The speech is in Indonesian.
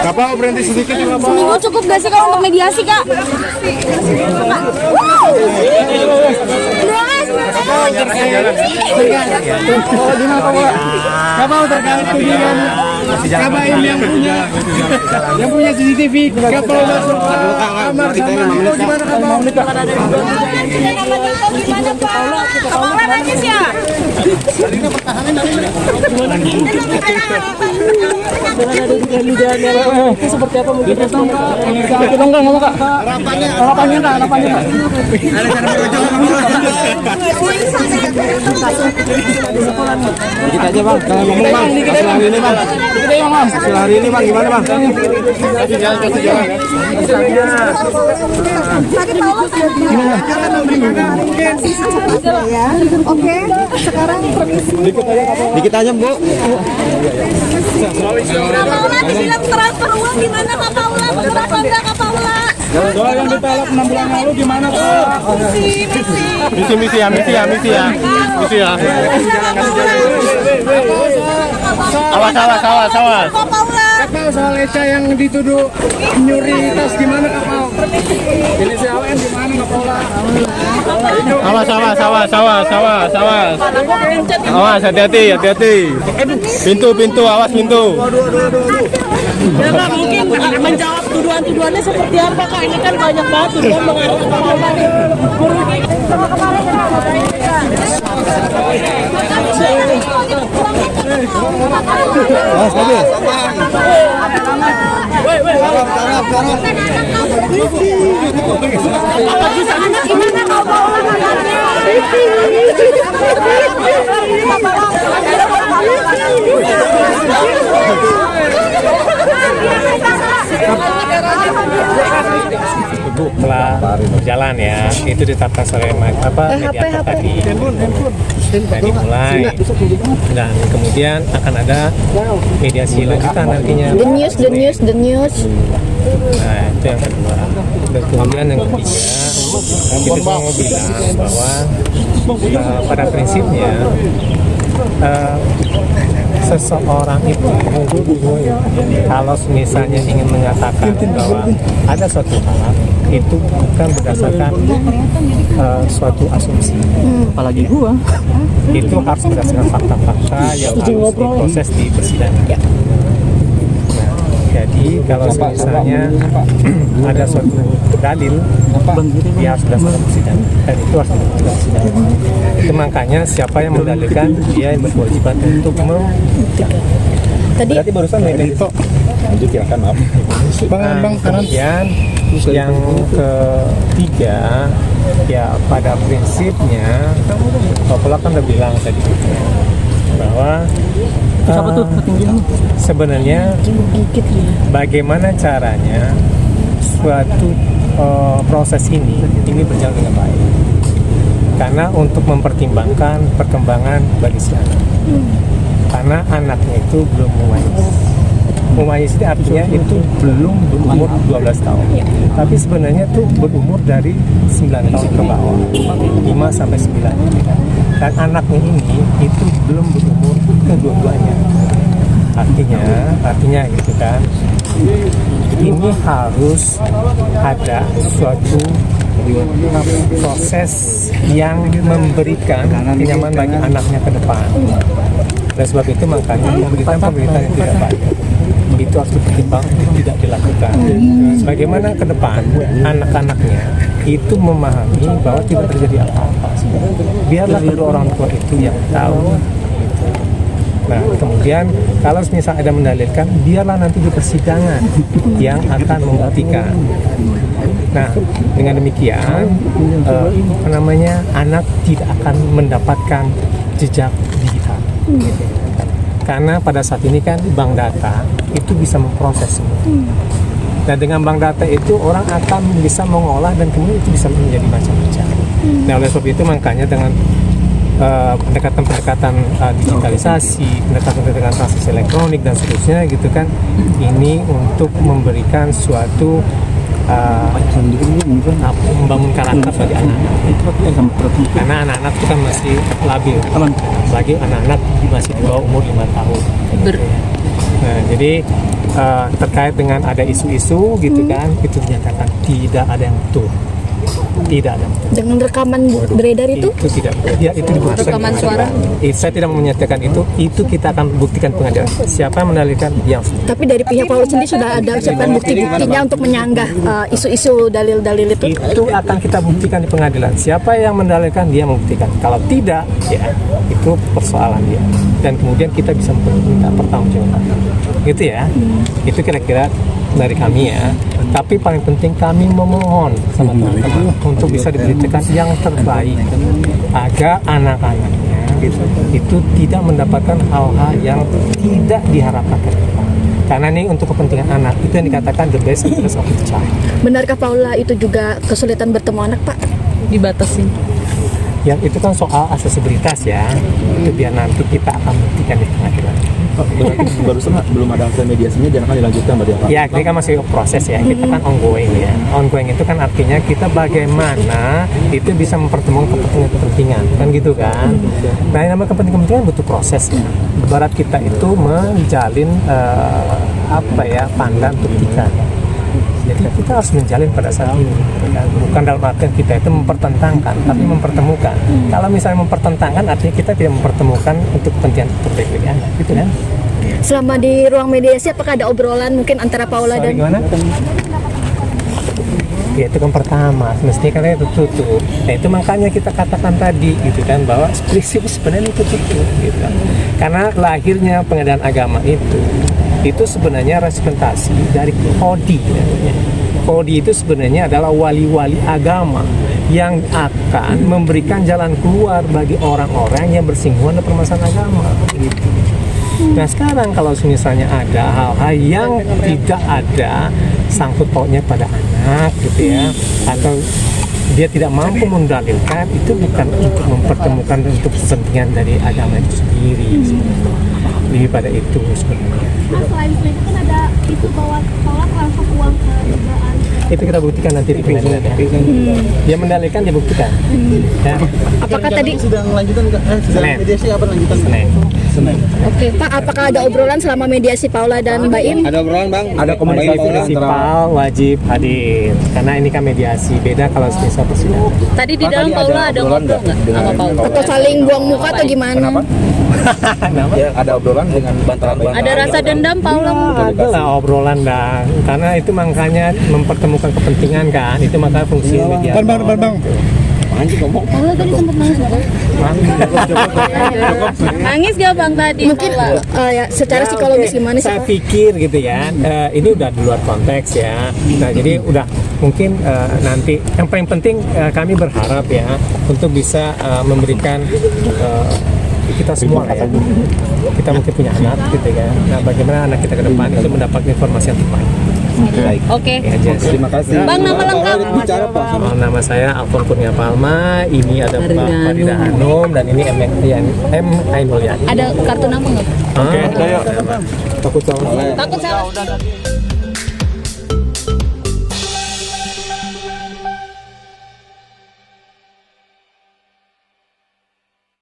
Bapak berhenti sedikit ya Bapak. Seminggu cukup gak sih kalau untuk mediasi Kak? Gak mau terkait tudingan Kabaim yang punya CCTV gak perlu masuk kamar sama gimana Kabau? Gimana Pak? Kapalan aja sih ya? Itu seperti apa mungkin? Ngomong Kak. Harapannya Kak. Kita aja Bang, jangan ngomong Bang. Hasil hari ini Bang. Hasil hari ini Bang gimana Bang? Kasih jalan. Oke, sekarang permisi. Dikit aja Bu. Kapaula dibilang transfer uang gimana Kapaula? Betul apa enggak Kapaula? Soal yang ditolak 6 bulan lalu gimana Pak? Misi ya. Awas. Kapaula. Kapal soal Eca yang dituduh nyuri tas gimana Kapal? Inisial AWN gimana Kapal? Awas hati-hati. Pintu awas pintu. Bapak mungkin menjawab tuduhan-tuduhannya seperti apa Kak? Ini kan banyak banget tuduhan mengarah ke Kapaula nih. Sama kemarin Ibu telah berjalan ya, itu ditetapkan oleh mediator tadi. Dari mulai dan kemudian akan ada mediasi lanjutan nantinya. The news. Nah itu yang kedua. Dan kemudian yang ketiga, kita mau bilang bahwa pada prinsipnya seseorang itu kalau misalnya ingin mengatakan bahwa ada suatu hal itu bukan berdasarkan suatu asumsi, Apalagi gua. itu harus berdasarkan fakta-fakta yang harus diproses di persidangan. Nah, jadi kalau misalnya ada suatu dalil, dia harus berdasarkan persidangan dan itu harus berdasarkan persidangan. Itu makanya siapa yang mendalilkan dia yang berkewajiban untuk membuktikan. Tadi barusan itu. Lanjut silakan maaf. Kemudian yang ketiga ya pada prinsipnya Kapaula kan udah bilang tadi bahwa sebenarnya bagaimana caranya suatu proses ini berjalan dengan baik karena untuk mempertimbangkan perkembangan bagi si anak karena anaknya itu belum mumayyiz itu artinya itu belum berumur 12 tahun tapi sebenarnya itu berumur dari 9 tahun ke bawah 5 sampai 9 dan anaknya ini itu belum berumur kedua-duanya artinya gitu kan ini harus ada suatu proses yang memberikan kenyamanan bagi anaknya ke depan dan sebab itu makanya pemerintahan yang tidak baik itu harus dipertimbangkan untuk tidak dilakukan. Bagaimana ke depan anak-anaknya itu memahami bahwa tidak terjadi apa-apa. Biarlah kedua orang tua itu yang tahu. Nah, kemudian kalau misal ada mendalilkan, biarlah nanti di persidangan yang akan membuktikan. Nah, dengan demikian, anak tidak akan mendapatkan jejak digital. Karena pada saat ini kan bank data itu bisa memproses semua. Dan dengan bank data itu orang akan bisa mengolah dan kemudian itu bisa menjadi macam-macam. Nah oleh sebab itu makanya dengan pendekatan-pendekatan digitalisasi, pendekatan-pendekatan transaksi elektronik dan seterusnya gitu kan. Ini untuk memberikan suatu membangun karakter bagi anak-anak. Karena anak-anak itu kan masih labil, bagi anak-anak masih di bawah umur 5 tahun. Nah, jadi terkait dengan ada isu-isu gitu kan, itu dinyatakan tidak ada yang betul. Tidak ada. Dengan rekaman beredar itu? Itu tidak. Ya, itu dibuktikan. Rekaman suara? Saya tidak mau menyatakan itu kita akan buktikan pengadilan. Siapa yang mendalilkan yang. Tapi dari pihak Paulus sendiri sudah ada ucapan bukti-buktinya untuk menyanggah isu-isu dalil-dalil itu? Itu akan kita buktikan di pengadilan. Siapa yang mendalilkan, dia membuktikan. Kalau tidak, ya itu persoalan dia. Dan kemudian kita bisa minta pertanggungjawaban. Gitu ya. Itu kira-kira dari kami ya. Tapi paling penting kami memohon sama teman-teman untuk bisa diberitakan yang terbaik agar anak-anaknya gitu, itu tidak mendapatkan hal-hal yang tidak diharapkan ke depan. Karena ini untuk kepentingan anak, itu yang dikatakan the best interest of the child. Benarkah Paula itu juga kesulitan bertemu anak, Pak? Dibatasi. Yang itu kan soal aksesibilitas ya, itu biar nanti kita akan buktikan di pengadilan. Berarti barusan belum ada hasil mediasinya, jangan akan dilanjutkan Mbak Dia? Ya, ini kan masih proses ya, kita kan ongoing ya. Ongoing itu kan artinya kita bagaimana itu bisa mempertemukan kepentingan, kan gitu kan. Nah, yang namanya kepentingan butuh proses ya. Barat kita itu menjalin pandan untuk ikan. Jadi kita harus menjalin pada saat ini, bukan dalam artian kita itu mempertentangkan, tapi mempertemukan. Kalau misalnya mempertentangkan, artinya kita tidak mempertemukan untuk kepentingan terbaik bagi anak, gitu kan? Selama di ruang mediasi, apakah ada obrolan mungkin antara Paula dan... Gimana? Ya itu kan pertama, mestinya kan itu tutup. Nah itu makanya kita katakan tadi gitu kan, bahwa prinsip sebenarnya itu tutup gitu. Karena lahirnya pengadilan agama itu sebenarnya representasi dari Kodi namanya. Kodi itu sebenarnya adalah wali-wali agama yang akan memberikan jalan keluar bagi orang-orang yang bersinggungan dengan permasalahan agama gitu. Nah sekarang kalau misalnya ada hal-hal yang tidak ada sangkut pautnya pada anak gitu ya, atau dia tidak mampu mendalilkan, itu bukan untuk mempertemukan untuk kepentingan dari agama itu sendiri sebenarnya. Lebih pada itu sebenarnya. Selain itu kan ada isu bahwa Paula transfer uang ke dugaan. Itu kita buktikan nanti di pengadilan ya. Dia mendalilkan, dia buktikan. Ya. Apakah tadi... Sedang lanjutan Senin. mediasi apa lanjutan? Senin. Oke, Pak, apakah ada obrolan selama mediasi Paula dan Mbak Im? Ada obrolan Bang? Ada Komunikasi prinsipal wajib hadir karena ini kan mediasi, beda kalau selesai persidangan. Tadi di dalam Paula ada ngobrol nggak sama Paula? Atau saling buang muka atau gimana? Ya, ada obrolan dengan bantalan-bantalan. Ada rasa dendam Paula? Ada lah obrolan dan karena itu makanya mempertemukan kepentingan kan, itu makanya fungsi media. Bang. Anjing ngomong. Paula tadi sempat nangis nggak? Nangis gak Bang tadi? Mungkin ya secara psikologis gimana sih, Saya Pak? pikir gitu ya, ini udah di luar konteks ya. Nah jadi udah mungkin nanti yang paling penting kami berharap ya untuk bisa memberikan kita semua lah ya. Kita mungkin punya anak gitu ya. Nah bagaimana anak kita ke depan itu mendapat informasi yang tepat. Oke. Ya, Jess. Terima kasih. Bang, nama lengkap? Bicara Pak. Nama saya Alfon Kurnia Palma, ini ada Pak Farida Hanum, dan ini M. Ainul ya. Ada kartu nama nggak? Oke, ayo. Takut sama. Takut salah.